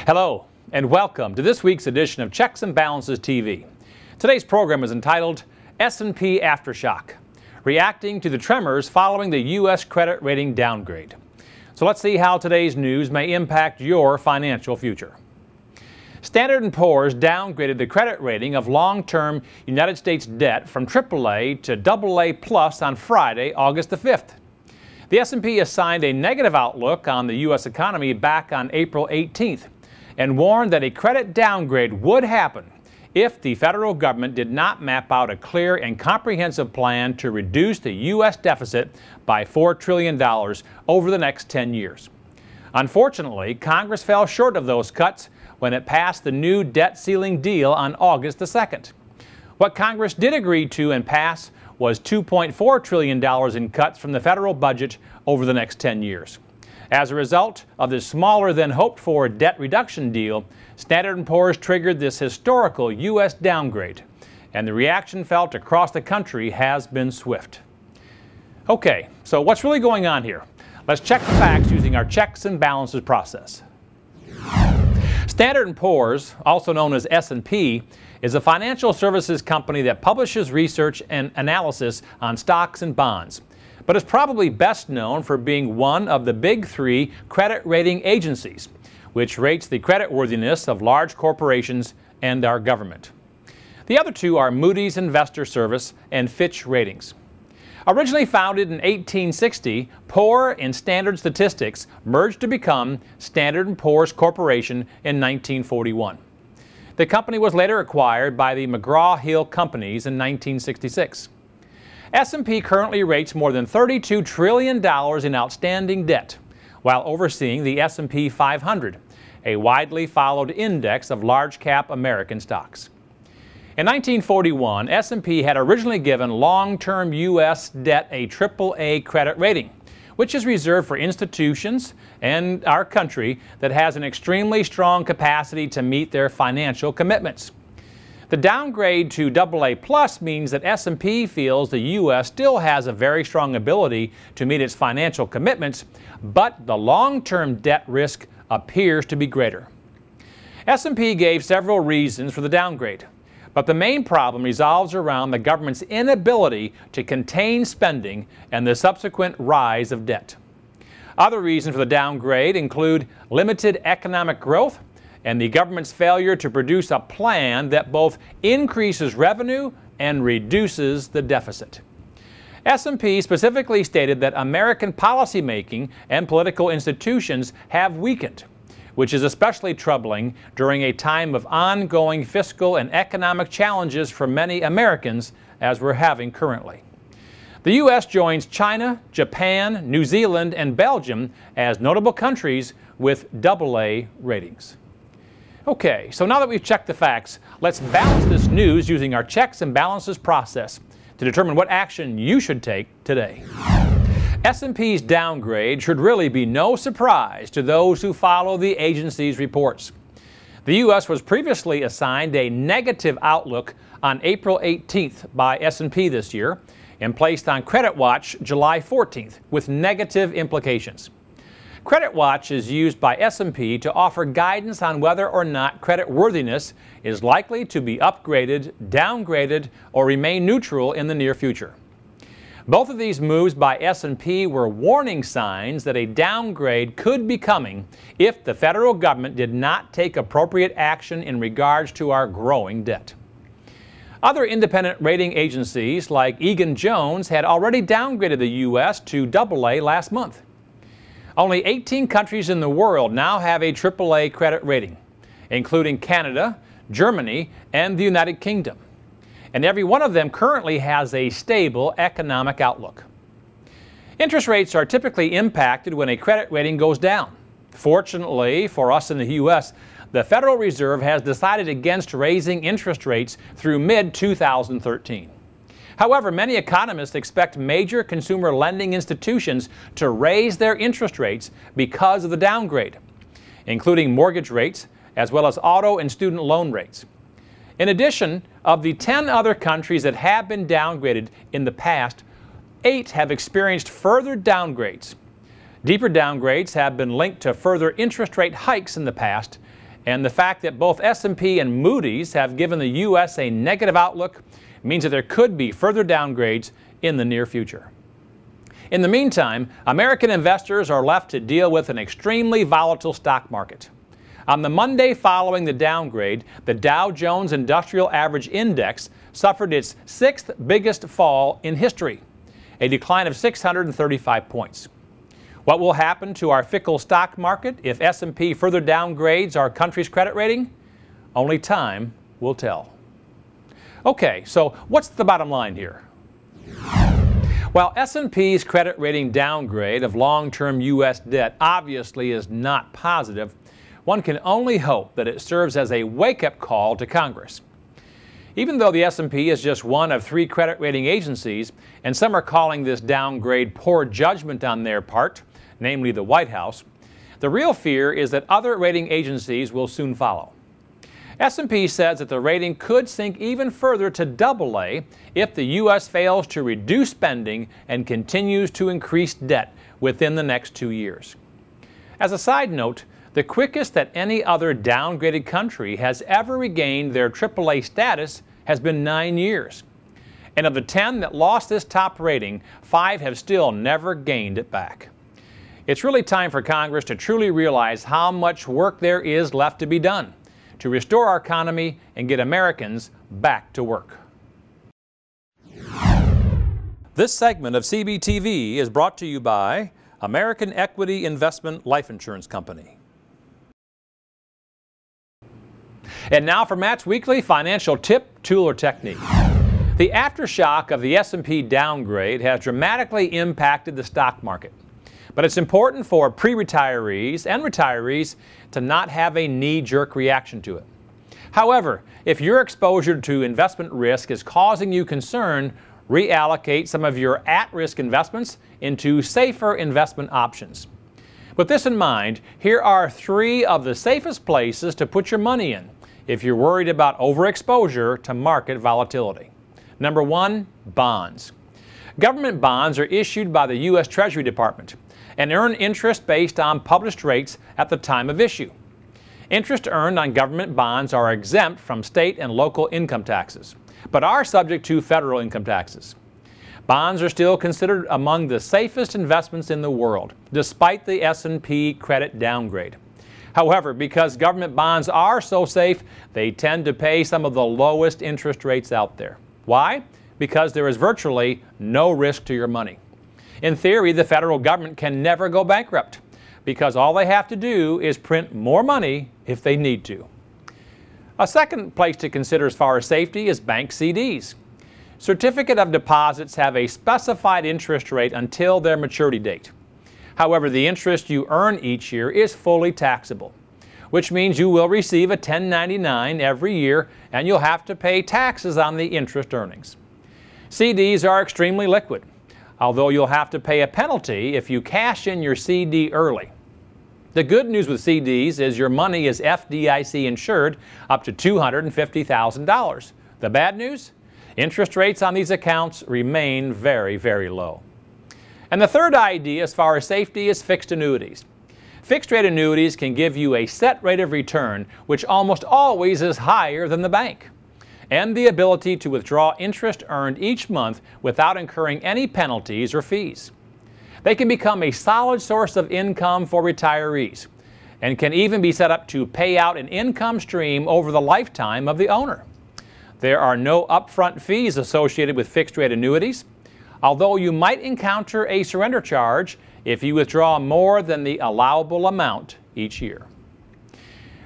Hello, and welcome to this week's edition of Checks and Balances TV. Today's program is entitled S&P Aftershock, reacting to the tremors following the U.S. credit rating downgrade. So let's see how today's news may impact your financial future. Standard & Poor's downgraded the credit rating of long-term United States debt from AAA to AA+ on Friday, August the 5th. The S&P assigned a negative outlook on the U.S. economy back on April 18th and warned that a credit downgrade would happen if the federal government did not map out a clear and comprehensive plan to reduce the U.S. deficit by $4 trillion over the next 10 years. Unfortunately, Congress fell short of those cuts when it passed the new debt ceiling deal on August the 2nd. What Congress did agree to and pass was $2.4 trillion in cuts from the federal budget over the next 10 years. As a result of this smaller than hoped for debt reduction deal, Standard & Poor's triggered this historical U.S. downgrade, and the reaction felt across the country has been swift. Okay, so what's really going on here? Let's check the facts using our checks and balances process. Standard & Poor's, also known as S&P, is a financial services company that publishes research and analysis on stocks and bonds, but is probably best known for being one of the big three credit rating agencies, which rates the creditworthiness of large corporations and our government. The other two are Moody's Investor Service and Fitch Ratings. Originally founded in 1860, Poor and Standard Statistics merged to become Standard & Poor's Corporation in 1941. The company was later acquired by the McGraw-Hill Companies in 1966. S&P currently rates more than $32 trillion in outstanding debt, while overseeing the S&P 500, a widely followed index of large-cap American stocks. In 1941, S&P had originally given long-term U.S. debt a AAA credit rating, which is reserved for institutions and our country that has an extremely strong capacity to meet their financial commitments. The downgrade to AA+ means that S&P feels the U.S. still has a very strong ability to meet its financial commitments, but the long-term debt risk appears to be greater. S&P gave several reasons for the downgrade, but the main problem revolves around the government's inability to contain spending and the subsequent rise of debt. Other reasons for the downgrade include limited economic growth and the government's failure to produce a plan that both increases revenue and reduces the deficit. S&P specifically stated that American policymaking and political institutions have weakened, which is especially troubling during a time of ongoing fiscal and economic challenges for many Americans, as we're having currently. The U.S. joins China, Japan, New Zealand, and Belgium as notable countries with AA ratings. Okay, so now that we've checked the facts, let's balance this news using our checks and balances process to determine what action you should take today. S&P's downgrade should really be no surprise to those who follow the agency's reports. The U.S. was previously assigned a negative outlook on April 18th by S&P this year and placed on Credit Watch July 14th with negative implications. Credit Watch is used by S&P to offer guidance on whether or not creditworthiness is likely to be upgraded, downgraded, or remain neutral in the near future. Both of these moves by S&P were warning signs that a downgrade could be coming if the federal government did not take appropriate action in regards to our growing debt. Other independent rating agencies like Egan-Jones had already downgraded the U.S. to AA last month. Only 18 countries in the world now have a AAA credit rating, including Canada, Germany, and the United Kingdom. And every one of them currently has a stable economic outlook. Interest rates are typically impacted when a credit rating goes down. Fortunately for us in the U.S., the Federal Reserve has decided against raising interest rates through mid-2013. However, many economists expect major consumer lending institutions to raise their interest rates because of the downgrade, including mortgage rates as well as auto and student loan rates. In addition, of the 10 other countries that have been downgraded in the past, 8 have experienced further downgrades. Deeper downgrades have been linked to further interest rate hikes in the past, And the fact that both S&P and Moody's have given the U.S. a negative outlook means that there could be further downgrades in the near future. In the meantime, American investors are left to deal with an extremely volatile stock market. On the Monday following the downgrade, the Dow Jones Industrial Average Index suffered its sixth biggest fall in history, a decline of 635 points. What will happen to our fickle stock market if S&P further downgrades our country's credit rating? Only time will tell. Okay, so what's the bottom line here? While S&P's credit rating downgrade of long-term U.S. debt obviously is not positive, one can only hope that it serves as a wake-up call to Congress. Even though the S&P is just one of 3 credit rating agencies, and some are calling this downgrade poor judgment on their part, namely the White House, the real fear is that other rating agencies will soon follow. S&P says that the rating could sink even further to AA if the U.S. fails to reduce spending and continues to increase debt within the next 2 years. As a side note, the quickest that any other downgraded country has ever regained their AAA status has been 9 years. And of the 10 that lost this top rating, 5 have still never gained it back. It's really time for Congress to truly realize how much work there is left to be done to restore our economy and get Americans back to work. This segment of CBTV is brought to you by American Equity Investment Life Insurance Company. And now for Matt's weekly financial tip, tool, or technique. The aftershock of the S&P downgrade has dramatically impacted the stock market. But it's important for pre-retirees and retirees to not have a knee-jerk reaction to it. However, if your exposure to investment risk is causing you concern, reallocate some of your at-risk investments into safer investment options. With this in mind, here are 3 of the safest places to put your money in if you're worried about overexposure to market volatility. Number 1, bonds. Government bonds are issued by the U.S. Treasury Department and earn interest based on published rates at the time of issue. Interest earned on government bonds are exempt from state and local income taxes, but are subject to federal income taxes. Bonds are still considered among the safest investments in the world, despite the S&P credit downgrade. However, because government bonds are so safe, they tend to pay some of the lowest interest rates out there. Why? Because there is virtually no risk to your money. In theory, the federal government can never go bankrupt because all they have to do is print more money if they need to. A second place to consider as far as safety is bank CDs. Certificate of deposits have a specified interest rate until their maturity date. However, the interest you earn each year is fully taxable, which means you will receive a 1099 every year and you'll have to pay taxes on the interest earnings. CDs are extremely liquid, although you'll have to pay a penalty if you cash in your CD early. The good news with CDs is your money is FDIC insured up to $250,000. The bad news? Interest rates on these accounts remain very, very low. And the third idea as far as safety is fixed annuities. Fixed rate annuities can give you a set rate of return which almost always is higher than the bank, and the ability to withdraw interest earned each month without incurring any penalties or fees. They can become a solid source of income for retirees and can even be set up to pay out an income stream over the lifetime of the owner. There are no upfront fees associated with fixed rate annuities, although you might encounter a surrender charge if you withdraw more than the allowable amount each year.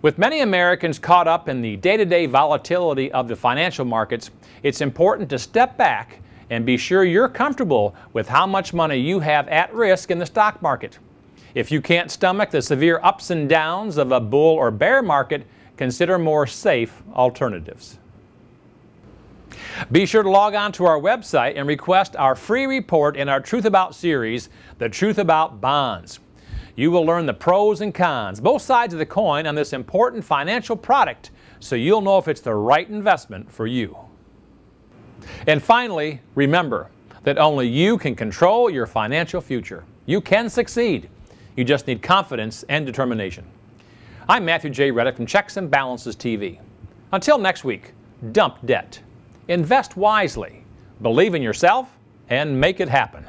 With many Americans caught up in the day-to-day volatility of the financial markets, it's important to step back and be sure you're comfortable with how much money you have at risk in the stock market. If you can't stomach the severe ups and downs of a bull or bear market, consider more safe alternatives. Be sure to log on to our website and request our free report in our Truth About series, The Truth About Bonds. You will learn the pros and cons, both sides of the coin, on this important financial product so you'll know if it's the right investment for you. And finally, remember that only you can control your financial future. You can succeed. You just need confidence and determination. I'm Matthew J. Rettick from Checks and Balances TV. Until next week, dump debt, invest wisely, believe in yourself, and make it happen.